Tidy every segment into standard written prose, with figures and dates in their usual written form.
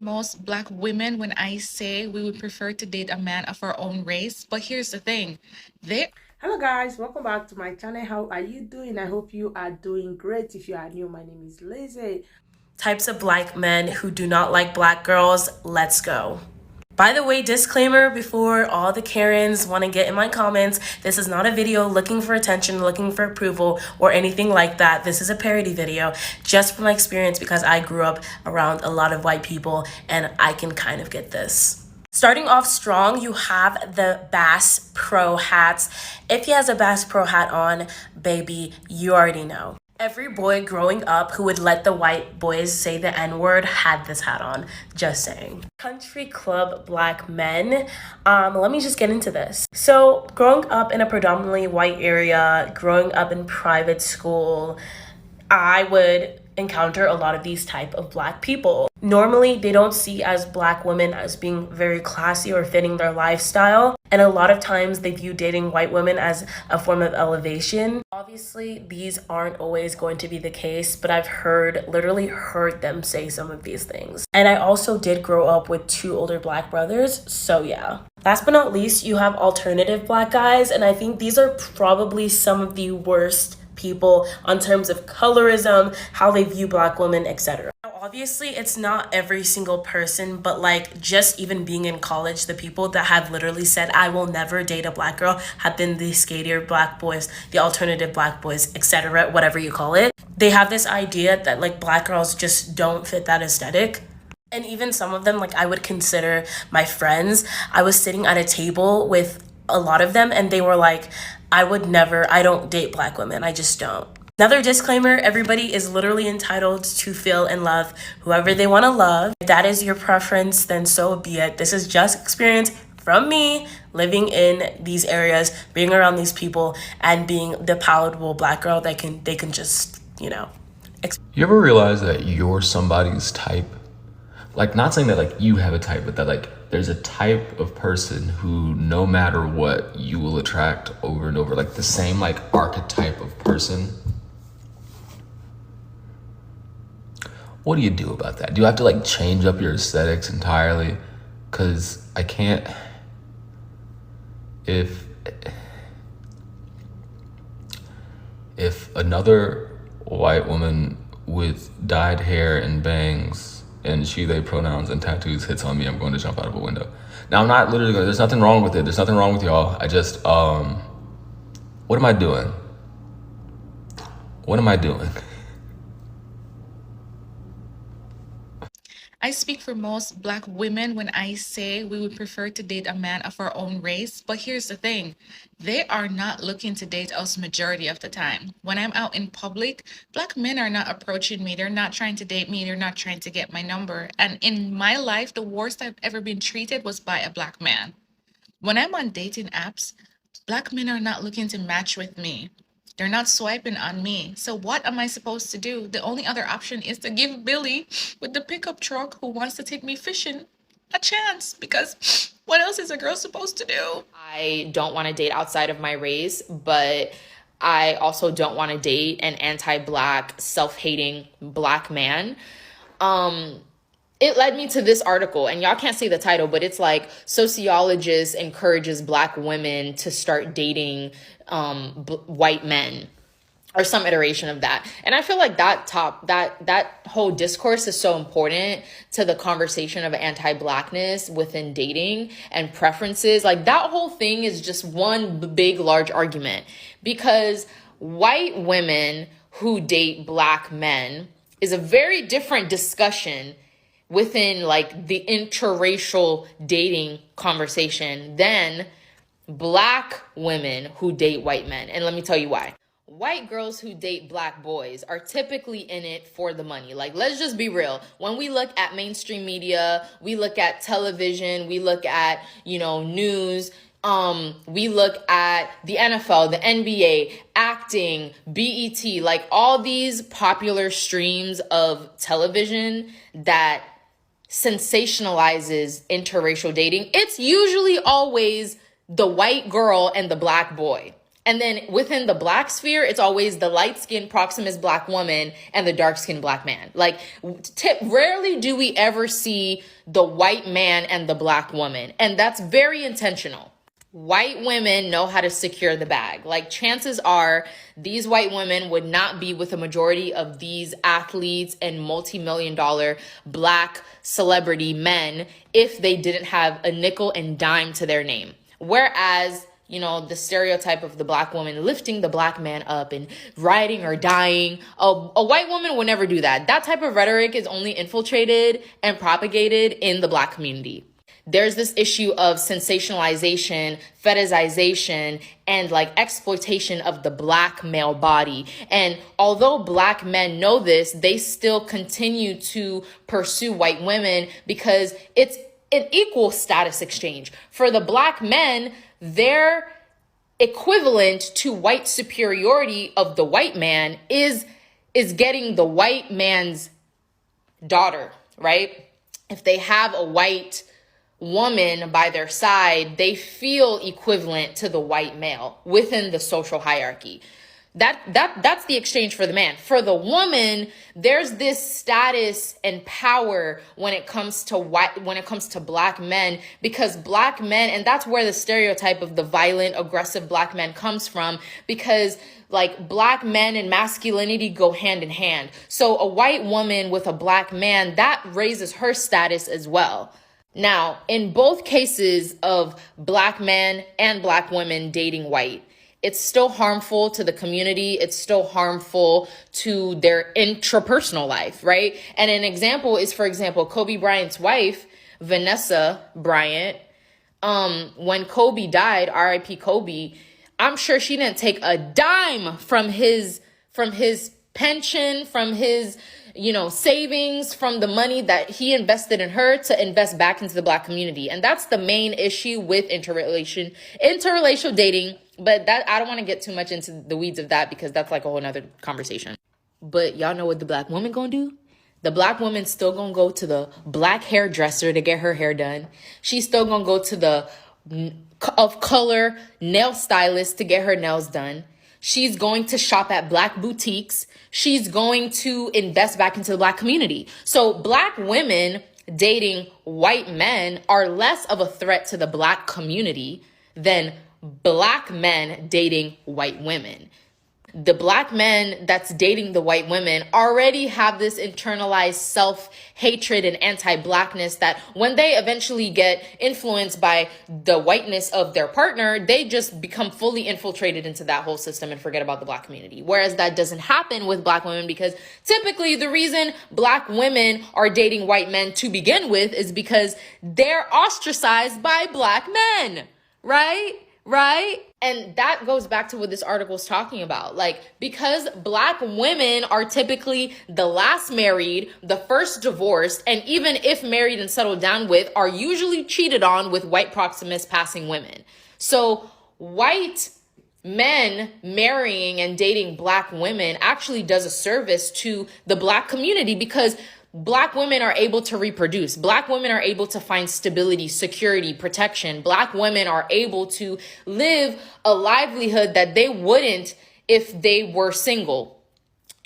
Most black women when I say we would prefer to date a man of our own race. But here's the thing, they Hello guys, welcome back to my channel. How are you doing? I hope you are doing great. If you are new, my name is Lizzie. Types of black men who do not like black girls. Let's go. By the way, disclaimer before all the Karens want to get in my comments, this is not a video looking for attention, looking for approval, or anything like that. This is a parody video just from my experience because I grew up around a lot of white people and I can kind of get this. Starting off strong, you have the Bass Pro hats. If he has a Bass Pro hat on, baby, you already know. Every boy growing up who would let the white boys say the N-word had this hat on. Just saying. Country club black men. Let me just get into this. So growing up in a predominantly white area, growing up in private school, I would encounter a lot of these type of black people. Normally, they don't see as black women as being very classy or fitting their lifestyle. And a lot of times they view dating white women as a form of elevation. Obviously, these aren't always going to be the case, but I've literally heard them say some of these things. And I also did grow up with two older black brothers, so yeah. Last but not least, you have alternative black guys, and I think these are probably some of the worst people on terms of colorism, how they view black women, etc. Now, obviously, it's not every single person, but like just even being in college, the people that have literally said, I will never date a black girl, have been the skatier black boys, the alternative black boys, etc., whatever you call it. They have this idea that like black girls just don't fit that aesthetic. And even some of them, like I would consider my friends, I was sitting at a table with a lot of them and they were like, I don't date black women. I just don't. Another disclaimer, everybody is literally entitled to feel and love whoever they want to love. If that is your preference, then so be it. This is just experience from me living in these areas, being around these people, and being the palatable black girl that they can just, You ever realize that you're somebody's type? Like, not saying that like you have a type, but that like there's a type of person who no matter what you will attract over and over, like the same like archetype of person. What do you do about that? Do you have to like change up your aesthetics entirely? Cause I can't, if another white woman with dyed hair and bangs and she, they pronouns and tattoos hits on me, I'm going to jump out of a window. Now I'm not literally going, there's nothing wrong with it. There's nothing wrong with y'all. I just, what am I doing? What am I doing? I speak for most black women when I say we would prefer to date a man of our own race. But here's the thing, they are not looking to date us majority of the time. When I'm out in public, black men are not approaching me. They're not trying to date me. They're not trying to get my number. And in my life, the worst I've ever been treated was by a black man. When I'm on dating apps, black men are not looking to match with me. They're not swiping on me. So what am I supposed to do? The only other option is to give Billy with the pickup truck who wants to take me fishing a chance, because what else is a girl supposed to do? I don't want to date outside of my race, but I also don't want to date an anti-black, self-hating black man. It led me to this article, and y'all can't see the title, but it's like sociologist encourages black women to start dating white men, or some iteration of that. And I feel like that whole discourse is so important to the conversation of anti-blackness within dating and preferences. Like that whole thing is just one big, large argument, because white women who date black men is a very different discussion within like the interracial dating conversation than black women who date white men. And let me tell you why. White girls who date black boys are typically in it for the money. Like, let's just be real. When we look at mainstream media, we look at television, we look at, news, we look at the NFL, the NBA, acting, BET, like all these popular streams of television that sensationalizes interracial dating. It's usually always the white girl and the black boy. And then within the black sphere, it's always the light-skinned Proximus black woman and the dark-skinned black man. Like, rarely do we ever see the white man and the black woman. And that's very intentional. White women know how to secure the bag. Like, chances are these white women would not be with a majority of these athletes and multi-million-dollar black celebrity men if they didn't have a nickel and dime to their name. Whereas, you know, the stereotype of the black woman lifting the black man up and riding or dying, a white woman would never do that. That type of rhetoric is only infiltrated and propagated in the black community. There's this issue of sensationalization, fetishization, and like exploitation of the black male body. And although black men know this, they still continue to pursue white women because it's an equal status exchange. For the black men, their equivalent to white superiority of the white man is getting the white man's daughter, right? If they have a white woman by their side, they feel equivalent to the white male within the social hierarchy. That's the exchange for the man. For the woman, there's this status and power when it comes to black men, because black men, and that's where the stereotype of the violent, aggressive black men comes from, because like black men and masculinity go hand in hand. So a white woman with a black man, that raises her status as well. Now, in both cases of black men and black women dating white, it's still harmful to the community. It's still harmful to their intrapersonal life, right? And an example is, for example, Kobe Bryant's wife, Vanessa Bryant. When Kobe died, R.I.P. Kobe, I'm sure she didn't take a dime from his pension, from his savings, from the money that he invested in her to invest back into the black community. And that's the main issue with interracial dating. But that, I don't want to get too much into the weeds of that because that's like a whole nother conversation. But y'all know what the black woman gonna do? The black woman still gonna go to the black hairdresser to get her hair done. She's still gonna go to the of color nail stylist to get her nails done. She's going to shop at black boutiques. She's going to invest back into the black community. So black women dating white men are less of a threat to the black community than black men dating white women. The black men that's dating the white women already have this internalized self-hatred and anti-blackness that when they eventually get influenced by the whiteness of their partner, they just become fully infiltrated into that whole system and forget about the black community. Whereas that doesn't happen with black women, because typically the reason black women are dating white men to begin with is because they're ostracized by black men, right? And that goes back to what this article is talking about. Like, because black women are typically the last married, the first divorced, and even if married and settled down with, are usually cheated on with white Proximus passing women. So white men marrying and dating black women actually does a service to the black community, because black women are able to reproduce. Black women are able to find stability, security, protection. Black women are able to live a livelihood that they wouldn't if they were single,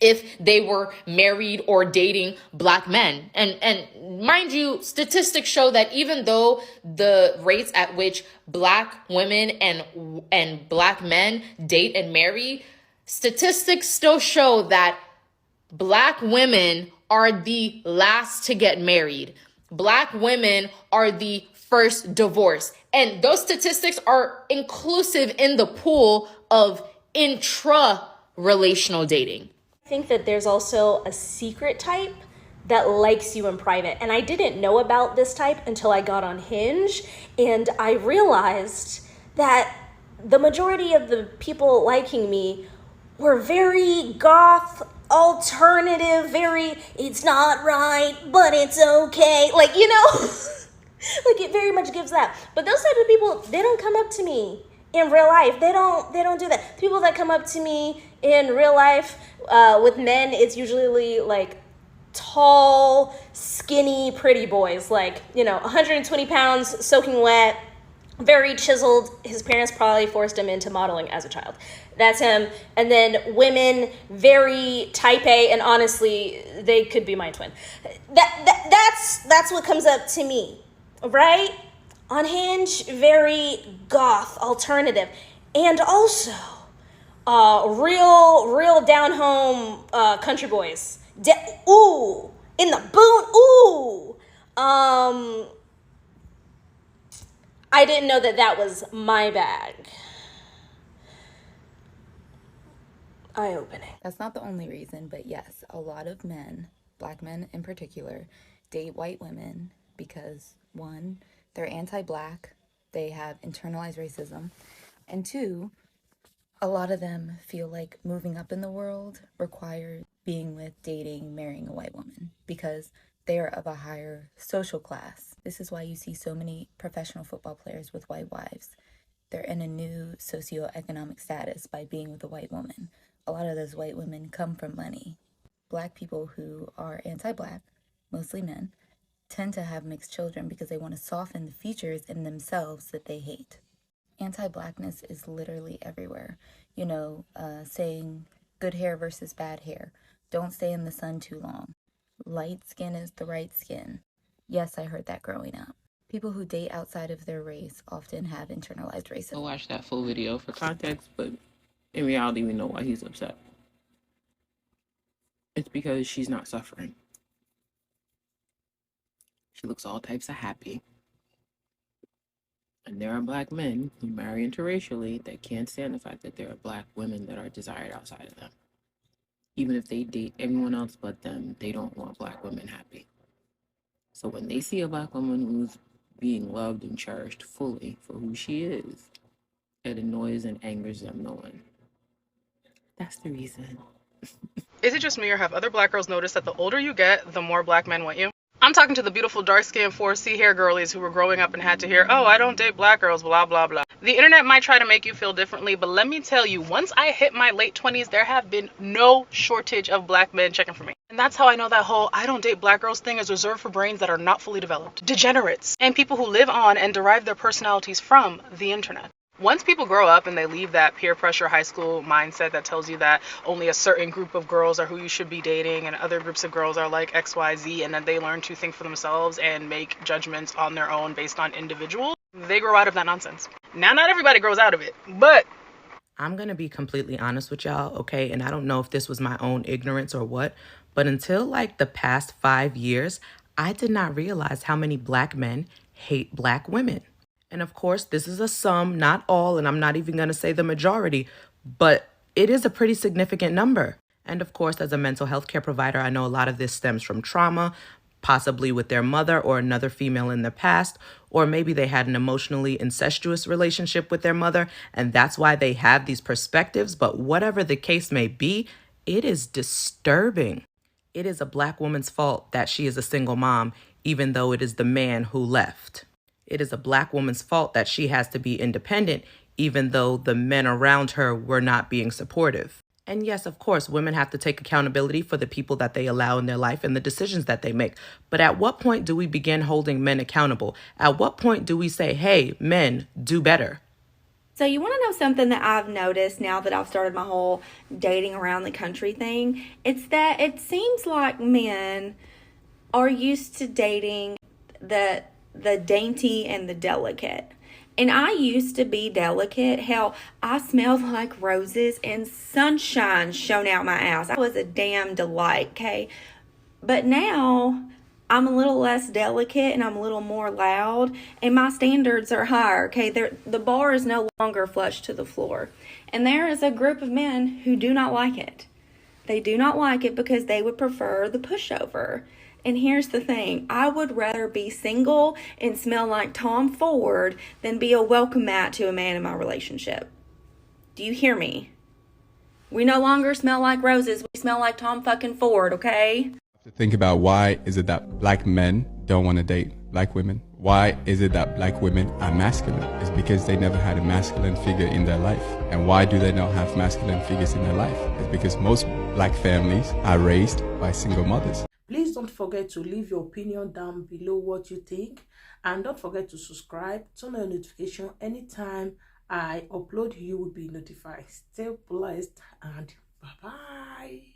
if they were married or dating black men. And mind you, statistics show that even though the rates at which black women and black men date and marry, statistics still show that black women are the last to get married. Black women are the first divorced. And those statistics are inclusive in the pool of intra-relational dating. I think that there's also a secret type that likes you in private. And I didn't know about this type until I got on Hinge. And I realized that the majority of the people liking me were very goth, alternative, very, it's not right, but it's okay. Like, like it very much gives that. But those type of people, they don't come up to me in real life. They don't do that. People that come up to me in real life with men, it's usually like tall, skinny, pretty boys, like, 120 pounds, soaking wet, very chiseled. His parents probably forced him into modeling as a child. That's him. And then women, very type A, and honestly, they could be my twin. That's what comes up to me, right? On Hinge, very goth, alternative, and also real down home country boys. Ooh, in the boon. Ooh. I didn't know that was my bag. Eye-opening. That's not the only reason, but yes, a lot of men, black men in particular, date white women because, one, they're anti-black, they have internalized racism, and two, a lot of them feel like moving up in the world requires being with, dating, marrying a white woman because they are of a higher social class. This is why you see so many professional football players with white wives. They're in a new socioeconomic status by being with a white woman. A lot of those white women come from money. Black people who are anti-black, mostly men, tend to have mixed children because they want to soften the features in themselves that they hate. Anti-blackness is literally everywhere. You know, saying good hair versus bad hair. Don't stay in the sun too long. Light skin is the right skin. Yes, I heard that growing up. People who date outside of their race often have internalized racism. Go watch that full video for context, but in reality, we know why he's upset. It's because she's not suffering. She looks all types of happy. And there are black men who marry interracially that can't stand the fact that there are black women that are desired outside of them. Even if they date everyone else but them, they don't want black women happy. So when they see a black woman who's being loved and cherished fully for who she is, it annoys and angers them knowing. That's the reason. Is it just me, or have other black girls noticed that the older you get, the more black men want you? I'm talking to the beautiful dark-skinned 4C hair girlies who were growing up and had to hear, oh, I don't date black girls, blah, blah, blah. The internet might try to make you feel differently, but let me tell you, once I hit my late 20s, there have been no shortage of black men checking for me. And that's how I know that whole I don't date black girls thing is reserved for brains that are not fully developed, degenerates, and people who live on and derive their personalities from the internet. Once people grow up and they leave that peer pressure high school mindset that tells you that only a certain group of girls are who you should be dating and other groups of girls are like XYZ, and then they learn to think for themselves and make judgments on their own based on individuals, they grow out of that nonsense. Now, not everybody grows out of it, but I'm going to be completely honest with y'all, okay? And I don't know if this was my own ignorance or what, but until like the past 5 years, I did not realize how many black men hate black women. And of course, this is a sum, not all, and I'm not even going to say the majority, but it is a pretty significant number. And of course, as a mental health care provider, I know a lot of this stems from trauma, possibly with their mother or another female in the past, or maybe they had an emotionally incestuous relationship with their mother, and that's why they have these perspectives. But whatever the case may be, it is disturbing. It is a black woman's fault that she is a single mom, even though it is the man who left. It is a black woman's fault that she has to be independent, even though the men around her were not being supportive. And yes, of course, women have to take accountability for the people that they allow in their life and the decisions that they make. But at what point do we begin holding men accountable? At what point do we say, hey, men, do better? So you want to know something that I've noticed now that I've started my whole dating around the country thing? It's that it seems like men are used to dating the dainty and the delicate. And I used to be delicate. Hell, I smelled like roses and sunshine shone out my ass. I was a damn delight, okay? But now I'm a little less delicate and I'm a little more loud and my standards are higher, okay? The bar is no longer flush to the floor. And there is a group of men who do not like it. They do not like it because they would prefer the pushover. And here's the thing, I would rather be single and smell like Tom Ford than be a welcome mat to a man in my relationship. Do you hear me? We no longer smell like roses, we smell like Tom fucking Ford, okay? To think about why is it that black men don't want to date black women? Why is it that black women are masculine? It's because they never had a masculine figure in their life. And why do they not have masculine figures in their life? It's because most black families are raised by single mothers. Please don't Don't forget to leave your opinion down below what you think, and don't forget to subscribe, turn on your notification. Anytime I upload, you will be notified. Stay blessed and bye bye.